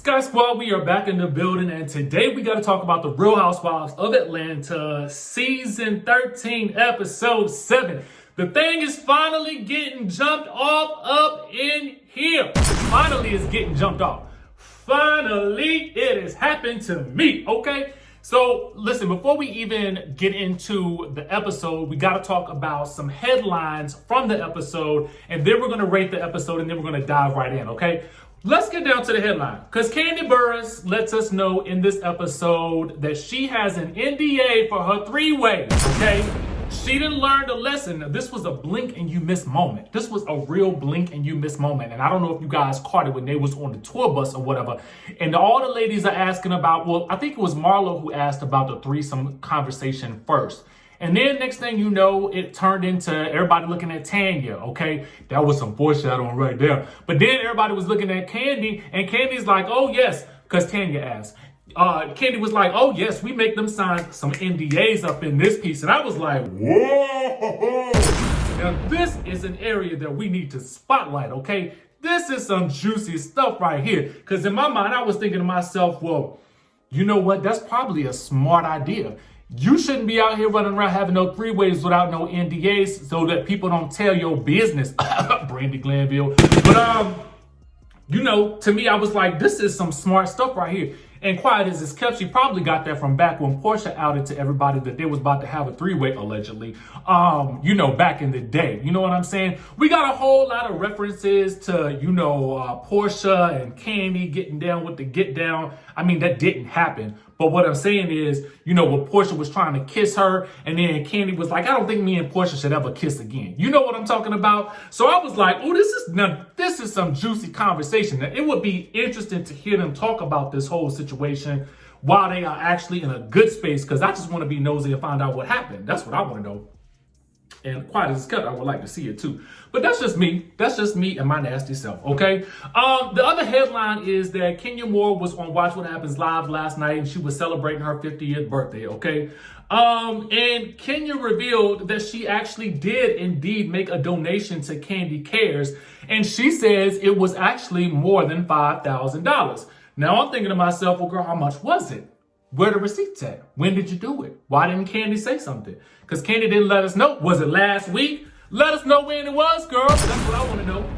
Skye Squad, we are back in the building, and today we got to talk about the Real Housewives of Atlanta, season 13, episode 7. The thing is finally getting jumped off up in here. Finally, it's getting jumped off. Finally, it has happened to me, okay? So, listen, before we even get into the episode, we got to talk about some headlines from the episode, and then we're going to rate the episode, and then we're going to dive right in, okay? Let's get down to the headline, because KANDI Burruss lets us know in this episode that she has an NDA for her three-way, okay? She didn't learn the lesson. This was a blink and you miss moment. This was a real blink and you miss moment. And I don't know if you guys caught it when they was on the tour bus or whatever. And all the ladies are asking about, well, I think it was Marlo who asked about the threesome conversation first. And then next thing you know, it turned into everybody looking at Tanya, okay? That was some foreshadowing right there. But then everybody was looking at KANDI, and KANDI's like, oh, yes, because Tanya asked. KANDI was like, oh, yes, we make them sign some NDAs up in this piece. And I was like, whoa. Now, this is an area that we need to spotlight, okay? This is some juicy stuff right here. Because in my mind, I was thinking to myself, well, you know what? That's probably a smart idea. You shouldn't be out here running around having no three-ways without no NDAs so that people don't tell your business. Brandy Glanville. But, you know, to me, I was like, this is some smart stuff right here. And quiet as it's kept, she probably got that from back when Porsha outed to everybody that they was about to have a three-way, allegedly, you know, back in the day. You know what I'm saying? We got a whole lot of references to, you know, Porsha and KANDI getting down with the get down. I mean, that didn't happen. But what I'm saying is, you know, when Porsha was trying to kiss her, and then KANDI was like, I don't think me and Porsha should ever kiss again. You know what I'm talking about? So I was like, oh, this is some juicy conversation. Now, it would be interesting to hear them talk about this whole situation while they are actually in a good space, because I just want to be nosy and find out what happened. That's what I want to know. And quiet as it's kept, I would like to see it too. But that's just me. That's just me and my nasty self, okay? The other headline is that Kenya Moore was on Watch What Happens Live last night, and she was celebrating her 50th birthday, okay? And Kenya revealed that she actually did indeed make a donation to KANDI Cares, and she says it was actually more than $5,000. Now I'm thinking to myself, well, girl, how much was it? Where the receipts at? When did you do it? Why didn't KANDI say something? Because KANDI didn't let us know. Was it last week? Let us know when it was, girl. That's what I want to know.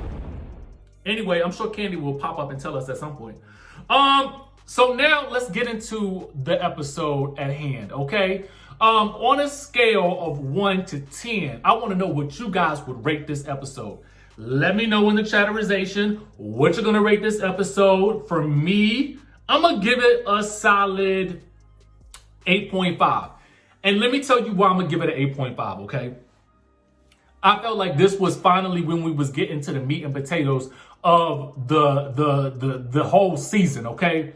Anyway, I'm sure KANDI will pop up and tell us at some point. So now let's get into the episode at hand, okay? On a scale of 1 to 10, I want to know what you guys would rate this episode. Let me know in the chatterization what you're going to rate this episode. For me, I'm going to give it a solid 8.5. And let me tell you why I'm going to give it an 8.5, okay? I felt like this was finally when we was getting to the meat and potatoes of the whole season, okay?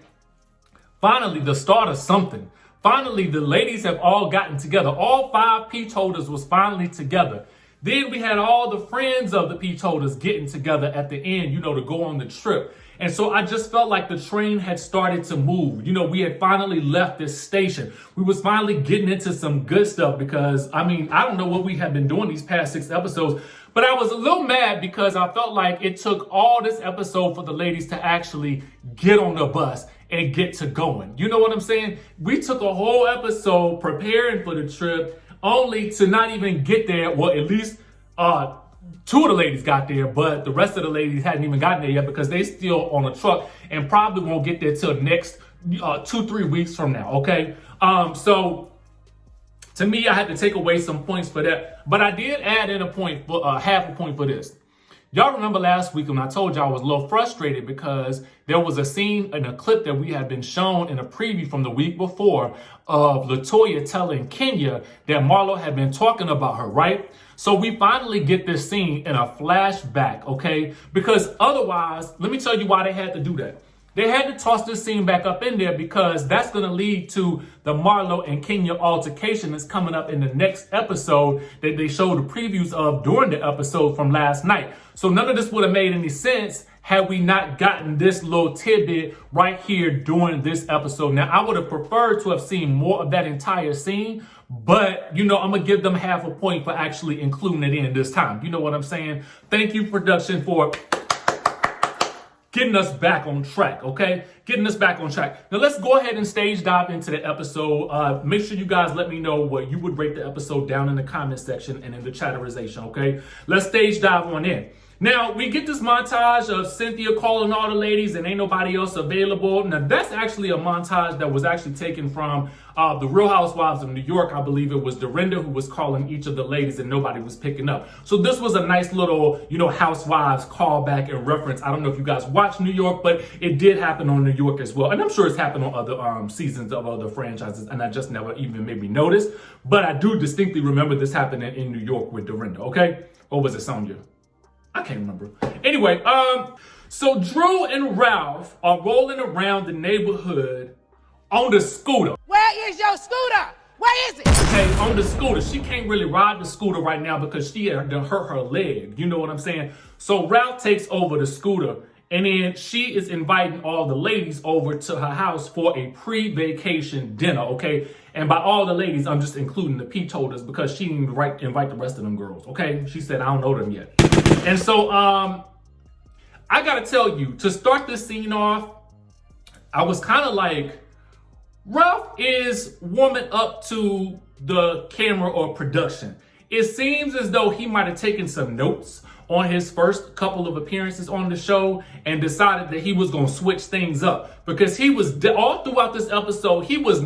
Finally, the start of something. Finally, the ladies have all gotten together. All 5 peach holders was finally together. Then we had all the friends of the peach holders getting together at the end, you know, to go on the trip. And so I just felt like the train had started to move. You know, we had finally left this station. We was finally getting into some good stuff because, I mean, I don't know what we have been doing these past 6 episodes, but I was a little mad because I felt like it took all this episode for the ladies to actually get on the bus and get to going. You know what I'm saying? We took a whole episode preparing for the trip only to not even get there. Well, at least 2 of the ladies got there, but the rest of the ladies hadn't even gotten there yet because they still on a truck and probably won't get there till next 2-3 weeks from now, okay? So to me, I had to take away some points for that, but I did add in a point, half a point for this. Y'all remember last week when I told y'all I was a little frustrated because there was a scene in a clip that we had been shown in a preview from the week before of LaToya telling Kenya that Marlo had been talking about her, right? So we finally get this scene in a flashback, okay? Because otherwise, let me tell you why they had to do that. They had to toss this scene back up in there because that's going to lead to the Marlo and Kenya altercation that's coming up in the next episode that they showed the previews of during the episode from last night. So none of this would have made any sense had we not gotten this little tidbit right here during this episode. Now, I would have preferred to have seen more of that entire scene, but, you know, I'm going to give them half a point for actually including it in this time. You know what I'm saying? Thank you, production, for getting us back on track, okay? Getting us back on track. Now let's go ahead and stage dive into the episode. Make sure you guys let me know what you would rate the episode down in the comment section and in the chatterization, okay? Let's stage dive on in. Now, we get this montage of Cynthia calling all the ladies and ain't nobody else available. Now, that's actually a montage that was actually taken from the Real Housewives of New York. I believe it was Dorinda who was calling each of the ladies and nobody was picking up. So this was a nice little, Housewives callback and reference. I don't know if you guys watch New York, but it did happen on New York as well. And I'm sure it's happened on other seasons of other franchises, and I just never even maybe noticed. But I do distinctly remember this happening in New York with Dorinda, okay? Or was it Sonya? I can't remember. Anyway, so Drew and Ralph are rolling around the neighborhood on the scooter. Where is your scooter? Where is it? Okay, on the scooter. She can't really ride the scooter right now because she had hurt her leg. You know what I'm saying? So Ralph takes over the scooter, and then she is inviting all the ladies over to her house for a pre-vacation dinner, okay? And by all the ladies, I'm just including the peach holders because she didn't invite the rest of them girls, okay? She said, I don't know them yet. And so I gotta tell you, to start this scene off, I was kind of like, Ralph is warming up to the camera or production. It seems as though he might have taken some notes on his first couple of appearances on the show and decided that he was going to switch things up, because he was all throughout this episode, he was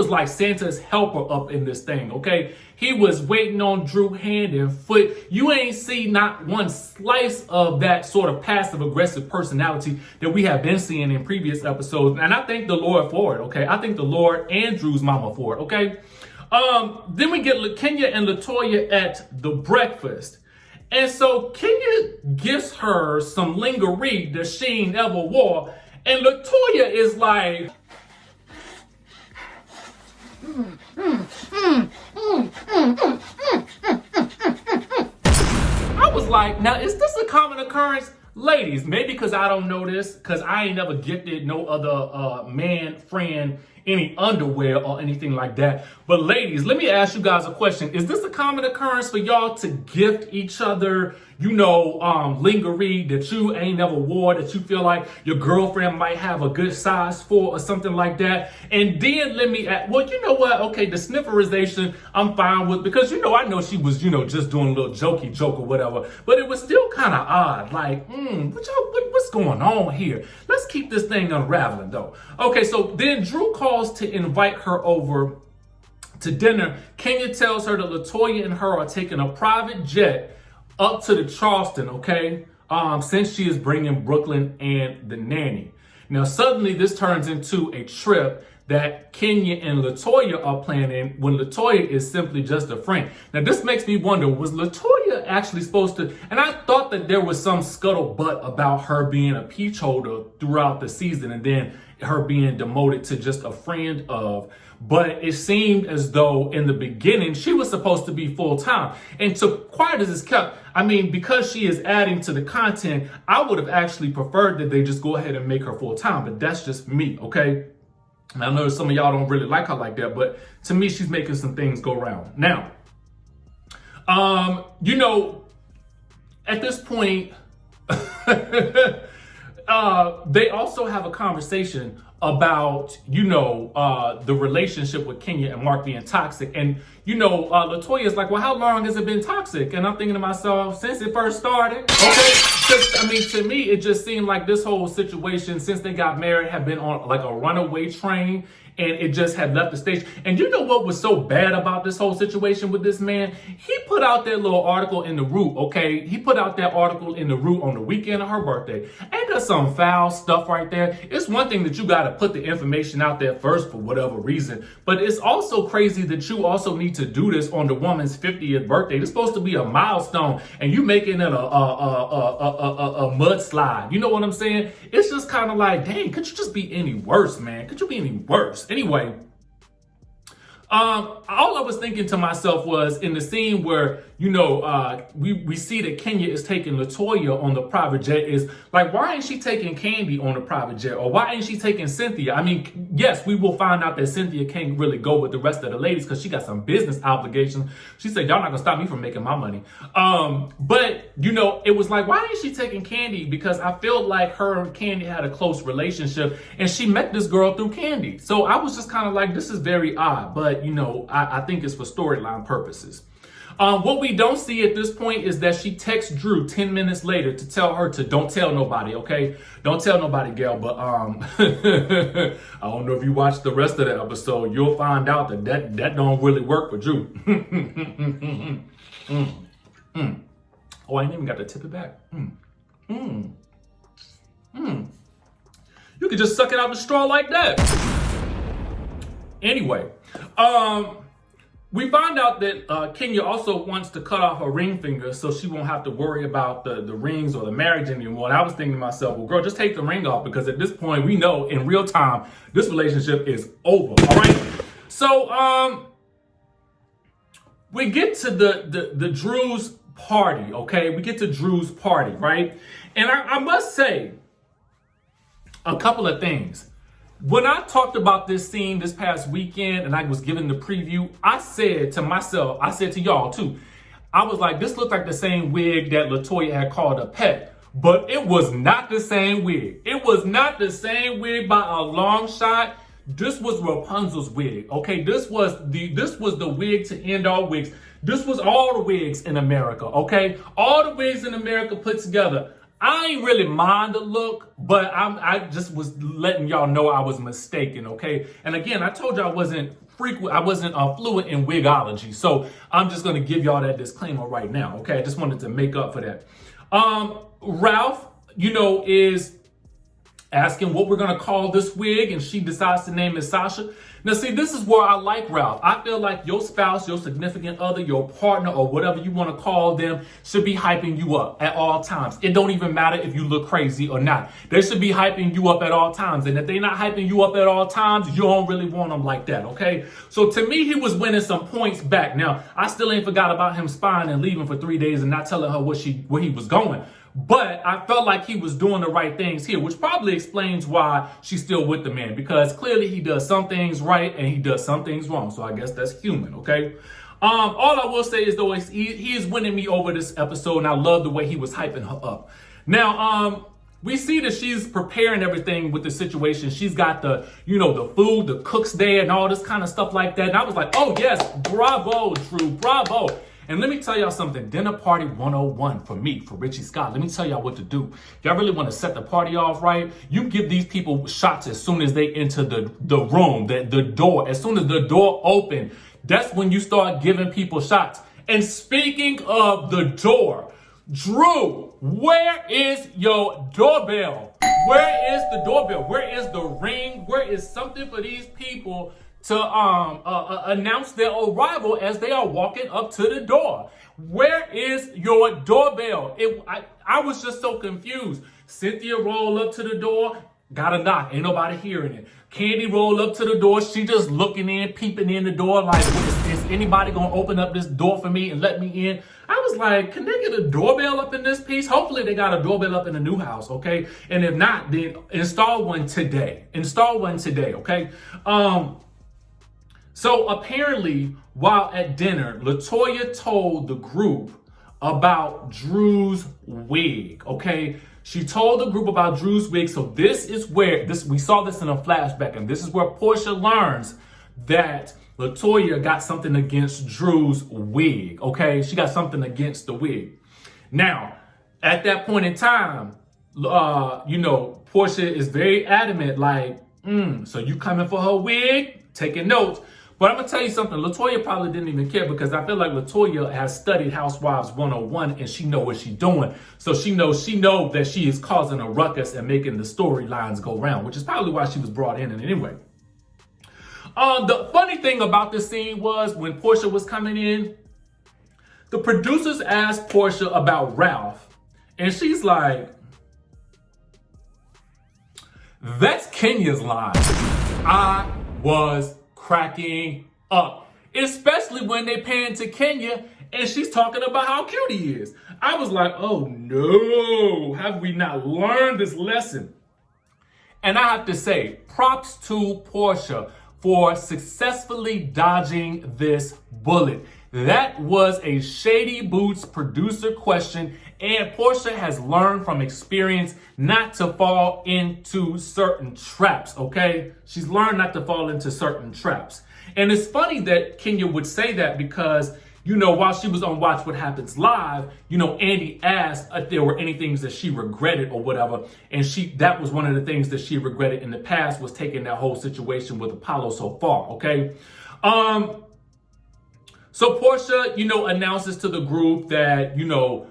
like Santa's helper up in this thing, okay? He was waiting on Drew hand and foot. You ain't see not one slice of that sort of passive aggressive personality that we have been seeing in previous episodes. And I thank the Lord for it, okay? I thank the Lord and Drew's mama for it, okay? Then we get Kenya and LaToya at the breakfast. And so Kenya gives her some lingerie that she ain't ever wore. And LaToya is like, I was like, now is this a common occurrence? Ladies, maybe because I don't know this, because I ain't never gifted no other man, friend, any underwear or anything like that. But ladies, let me ask you guys a question. Is this a common occurrence for y'all to gift each other, lingerie that you ain't never wore, that you feel like your girlfriend might have a good size for or something like that? And then let me ask, well, you know what? Okay, the snifferization, I'm fine with, because I know she was, just doing a little jokey joke or whatever, but it was still kind of odd. Like, what's going on here? Let's keep this thing unraveling though. Okay, so then Drew calls to invite her over to dinner. Kenya tells her that LaToya and her are taking a private jet up to the Charleston, okay? Since she is bringing Brooklyn and the nanny. Now, suddenly this turns into a trip that Kenya and LaToya are planning when LaToya is simply just a friend. Now, this makes me wonder, was LaToya actually supposed to, and I thought that there was some scuttlebutt about her being a peach holder throughout the season and then her being demoted to just a friend of, but it seemed as though in the beginning she was supposed to be full-time. And so quiet as it's kept, I mean, because she is adding to the content, I would have actually preferred that they just go ahead and make her full-time, but that's just me, okay? And I know some of y'all don't really like her like that, but to me, she's making some things go round. Now, at this point, they also have a conversation about, the relationship with Kenya and Mark being toxic. And, LaToya is like, well, how long has it been toxic? And I'm thinking to myself, since it first started, okay? To me, it just seemed like this whole situation, since they got married, had been on like a runaway train. And it just had left the stage. And you know what was so bad about this whole situation with this man? He put out that little article in the Root, okay? He put out that article in the Root on the weekend of her birthday. Ain't that some foul stuff right there? It's one thing that you got to put the information out there first for whatever reason. But it's also crazy that you also need to do this on the woman's 50th birthday. It's supposed to be a milestone. And you making it a mudslide. You know what I'm saying? It's just kind of like, dang, could you just be any worse, man? Could you be any worse? Anyway, All I was thinking to myself was in the scene where, we see that Kenya is taking LaToya on the private jet is like, why ain't she taking Kandi on the private jet? Or why ain't she taking Cynthia? I mean, yes, we will find out that Cynthia can't really go with the rest of the ladies because she got some business obligations. She said, y'all not gonna stop me from making my money. But it was like, why ain't she taking Kandi? Because I felt like her and Kandi had a close relationship and she met this girl through Kandi. So I was just kind of like, this is very odd, but I think it's for storyline purposes. What we don't see at this point is that she texts Drew 10 minutes later to tell her to don't tell nobody, okay? Don't tell nobody, Gail, but I don't know if you watched the rest of the episode, you'll find out that don't really work for Drew. Oh, I ain't even got to tip it back. You could just suck it out the straw like that. Anyway, we find out that Kenya also wants to cut off her ring finger so she won't have to worry about the rings or the marriage anymore. And I was thinking to myself, well, girl, just take the ring off because at this point we know in real time this relationship is over. All right. So we get to the Drew's party. Okay, we get to Drew's party, right? And I must say a couple of things. When I talked about this scene this past weekend and I was giving the preview, I said to myself, I said to y'all too, I was like, this looked like the same wig that LaToya had called a pet, but it was not the same wig. It was not the same wig by a long shot. This was Rapunzel's wig, okay? This was the wig to end all wigs. This was all the wigs in America, okay? All the wigs in America put together. I ain't really mind the look, but I just was letting y'all know I was mistaken, okay? And again, I told you I wasn't fluent in wigology, so I'm just gonna give y'all that disclaimer right now, okay? I just wanted to make up for that. Ralph, is asking what we're gonna call this wig, and she decides to name it Sasha. Now, see, this is where I like Ralph. I feel like your spouse, your significant other, your partner, or whatever you want to call them, should be hyping you up at all times. It don't even matter if you look crazy or not. They should be hyping you up at all times. And if they're not hyping you up at all times, you don't really want them like that, okay? So to me, he was winning some points back. Now, I still ain't forgot about him spying and leaving for 3 days and not telling her where he was going. But I felt like he was doing the right things here, which probably explains why she's still with the man, because clearly he does some things right and he does some things wrong. So I guess that's human, okay? All I will say is, though, he is winning me over this episode, and I love the way he was hyping her up. Now, we see that she's preparing everything with the situation. She's got the food, the cooks there, and all this kind of stuff like that. And I was like, oh, yes, bravo, Drew, bravo. And let me tell y'all something, dinner party 101 for me, for Richie Skye. Let me tell y'all what to do. If y'all really want to set the party off right, you give these people shots as soon as they enter the room, the door. As soon as the door open, that's when you start giving people shots. And speaking of the door, Drew, where is your doorbell? Where is the doorbell? Where is the ring? Where is something for these people to announce their arrival as they are walking up to the door? Where is your doorbell? I was just so confused. Cynthia rolled up to the door, got a knock, ain't nobody hearing it. Kandi rolled up to the door, she just looking in, peeping in the door like, is anybody gonna open up this door for me and let me in? I was like, can they get a doorbell up in this piece? Hopefully they got a doorbell up in the new house, okay? And if not, then install one today. Install one today, okay? So apparently, while at dinner, LaToya told the group about Drew's wig, okay? She told the group about Drew's wig. So this is where, we saw this in a flashback, and this is where Porsha learns that LaToya got something against Drew's wig, okay? She got something against the wig. Now, at that point in time, Porsha is very adamant, like, so you coming for her wig? Taking notes. But I'm going to tell you something. LaToya probably didn't even care because I feel like LaToya has studied Housewives 101 and she know what she's doing. So she knows that she is causing a ruckus and making the storylines go round, which is probably why she was brought in anyway. The funny thing about this scene was when Porsha was coming in, the producers asked Porsha about Ralph, and she's like, that's Kenya's line. I was cracking up. Especially when they pan to Kenya and she's talking about how cute he is. I was like, oh no, have we not learned this lesson? And I have to say, props to Porsha for successfully dodging this bullet. That was a Shady Boots producer question, and Porsha has learned from experience not to fall into certain traps, okay? She's learned not to fall into certain traps. And it's funny that Kenya would say that because, you know, while she was on Watch What Happens Live, you know, Andy asked if there were any things that she regretted or whatever. And that was one of the things that she regretted in the past, was taking that whole situation with Apollo so far, okay? So Porsha, you know, announces to the group that, you know,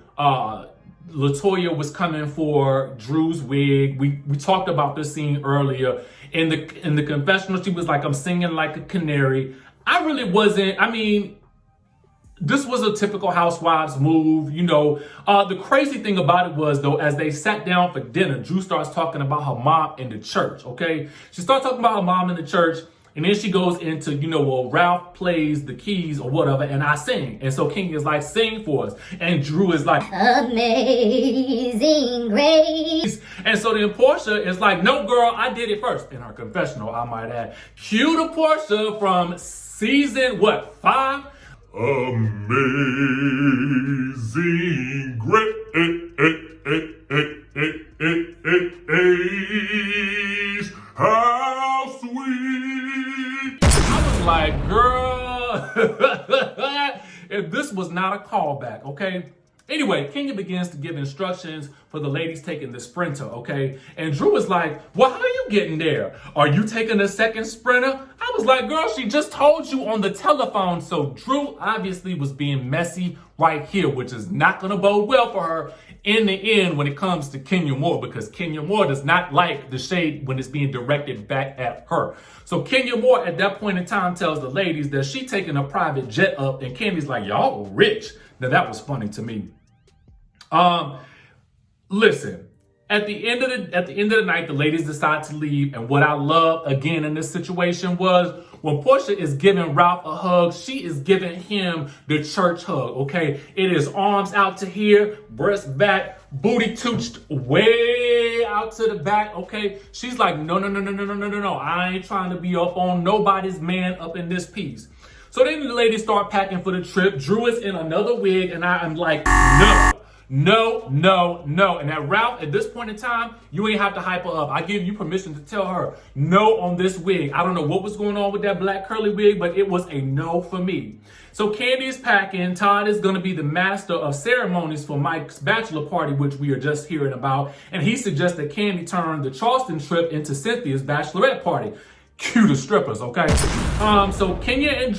LaToya was coming for Drew's wig. We talked about this scene earlier. In the confessional, she was like, I'm singing like a canary. I really wasn't. I mean, this was a typical Housewives move, you know. The crazy thing about it was, though, as they sat down for dinner, Drew starts talking about her mom in the church, okay? She starts talking about her mom in the church, and then she goes into, you know, well, Ralph plays the keys or whatever, and I sing. And so King is like, sing for us. And Drew is like, Amazing Grace. And so then Porsha is like, no, girl, I did it first. In her confessional, I might add. Cue to Porsha from season, 5? Amazing Grace. How sweet. I was like, girl, if this was not a callback, okay? Anyway, Kenya begins to give instructions for the ladies taking the sprinter, okay? And Drew was like, well, how are you getting there? Are you taking a second sprinter? I was like, girl, she just told you on the telephone. So Drew obviously was being messy right here, which is not going to bode well for her in the end when it comes to Kenya Moore, because Kenya Moore does not like the shade when it's being directed back at her. So Kenya Moore at that point in time tells the ladies that she taking a private jet up, and Kenya's like, y'all rich. Now that was funny to me. Listen, at the end of the night, the ladies decide to leave. And what I love again in this situation was when Porsha is giving Ralph a hug, she is giving him the church hug, okay? It is arms out to here, breast back, booty tooched way out to the back, okay? She's like, no. I ain't trying to be up on nobody's man up in this piece. So then the ladies start packing for the trip. Drew is in another wig, and I am like, no. And that Ralph, at this point in time, you ain't have to hype her up. I give you permission to tell her no on this wig. I don't know what was going on with that black curly wig, but it was a no for me. So Kandi is packing. Todd is going to be the master of ceremonies for Mike's bachelor party, which we are just hearing about. And he suggests that Kandi turn the Charleston trip into Cynthia's bachelorette party. Cue the strippers, okay? So Kenya and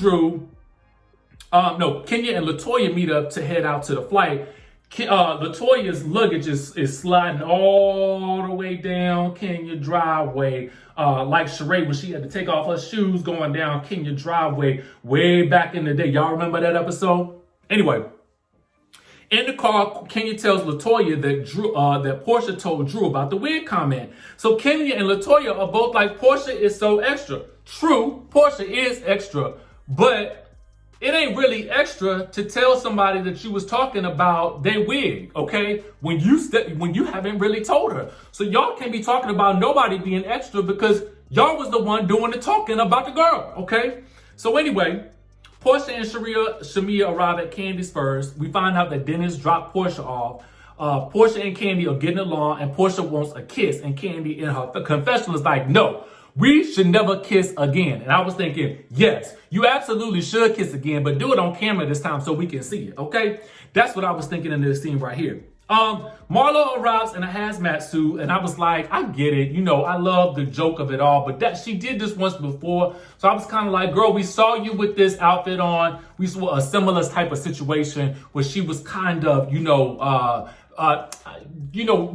LaToya meet up to head out to the flight. LaToya's luggage is sliding all the way down Kenya driveway, like Sheree when she had to take off her shoes going down Kenya driveway way back in the day. Y'all remember that episode? Anyway, in the car, Kenya tells LaToya that Porsha told Drew about the wig comment. So Kenya and LaToya are both like, Porsha is so extra. True, Porsha is extra, but it ain't really extra to tell somebody that you was talking about their wig, okay? When you haven't really told her. So y'all can't be talking about nobody being extra because y'all was the one doing the talking about the girl, okay? So anyway, Porsha and Shamia arrive at Kandi's first. We find out that Dennis dropped Porsha off. Porsha and Kandi are getting along, and Porsha wants a kiss, and Kandi in her confessional is like, no, we should never kiss again. And I was thinking, yes, you absolutely should kiss again, but do it on camera this time so we can see it, okay? That's what I was thinking in this scene right here. Marlo arrives in a hazmat suit, and I was like, I get it. You know, I love the joke of it all, but that she did this once before. So I was kind of like, girl, we saw you with this outfit on. We saw a similar type of situation where she was kind of,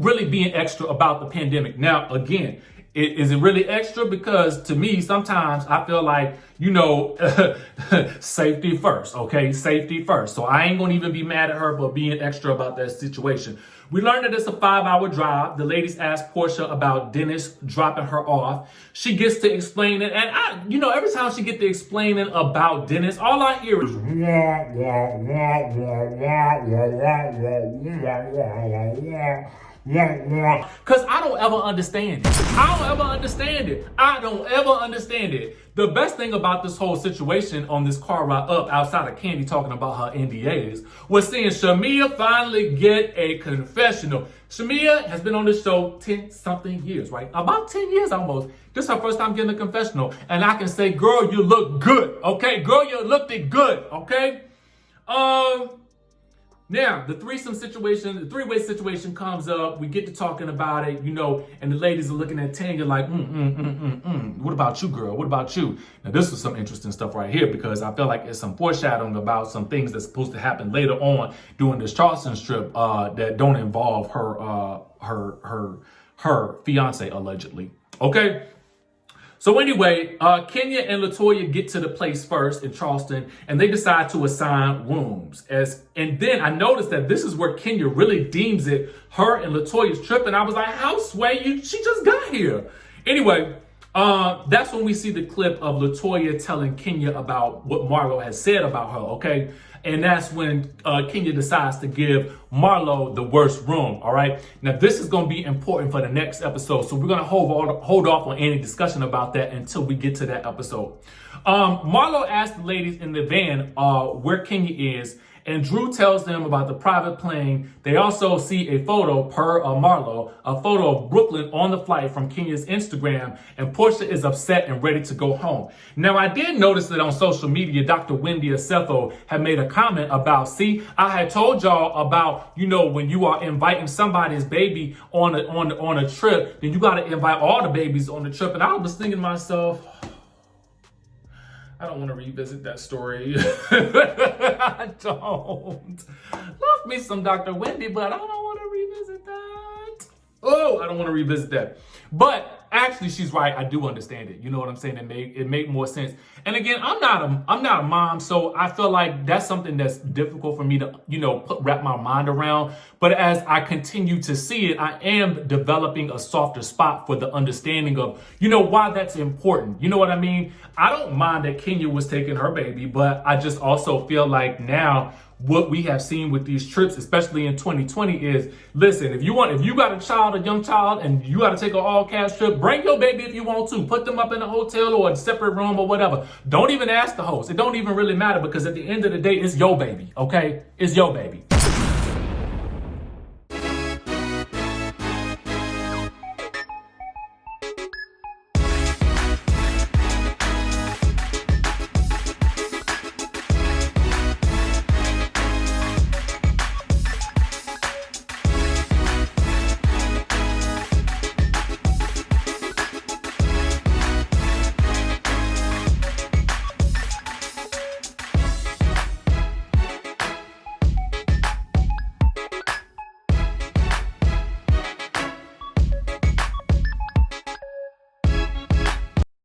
really being extra about the pandemic. Now, again, is it really extra? Because to me, sometimes I feel like, safety first, okay? Safety first. So I ain't gonna even be mad at her for being extra about that situation. We learned that it's a 5-hour drive. The ladies asked Porsha about Dennis dropping her off. She gets to explain it. And every time she gets to explaining about Dennis, all I hear is because I don't ever understand it. I don't ever understand it. The best thing about this whole situation on this car ride up outside of Kandi talking about her NDAs was seeing Shamia finally get a confessional. Shamia has been on this show 10-something years, right? About 10 years almost. This is her first time getting a confessional. And I can say, girl, you look good, okay? Girl, you looked it good, okay? Now, the three-way situation comes up. We get to talking about it, and the ladies are looking at Tanya like, what about you, girl? What about you? Now, this is some interesting stuff right here because I feel like it's some foreshadowing about some things that's supposed to happen later on during this Charleston trip that don't involve her fiance, allegedly. Okay? So anyway, Kenya and LaToya get to the place first in Charleston, and they decide to assign rooms. And then I noticed that this is where Kenya really deems it her and LaToya's trip, and I was like, how sway you? She just got here. Anyway, that's when we see the clip of LaToya telling Kenya about what Marlo has said about her, okay? And that's when Kenya decides to give Marlo the worst room, all right? Now, this is going to be important for the next episode, so we're going to hold off on any discussion about that until we get to that episode. Marlo asked the ladies in the van where Kenya is, and Drew tells them about the private plane. They also see a photo, per Marlo, a photo of Brooklyn on the flight from Kenya's Instagram, and Porsha is upset and ready to go home. Now, I did notice that on social media, Dr. Wendy Acetho had made a comment about, see, I had told y'all about, when you are inviting somebody's baby on a trip, then you got to invite all the babies on the trip. And I was thinking to myself, I don't want to revisit that story. I don't. Love me some Dr. Wendy, but I don't want to revisit that. Oh, I don't want to revisit that. But actually, she's right. I do understand it. You know what I'm saying? It made more sense. And again, I'm not a mom, so I feel like that's something that's difficult for me to, wrap my mind around. But as I continue to see it, I am developing a softer spot for the understanding of, why that's important. You know what I mean? I don't mind that Kenya was taking her baby, but I just also feel like now what we have seen with these trips, especially in 2020, is, listen, if you got a young child, and you got to take an all-cash trip, bring your baby if you want to. Put them up in a hotel or a separate room or whatever. Don't even ask the host. It don't even really matter because at the end of the day, it's your baby, okay? It's your baby.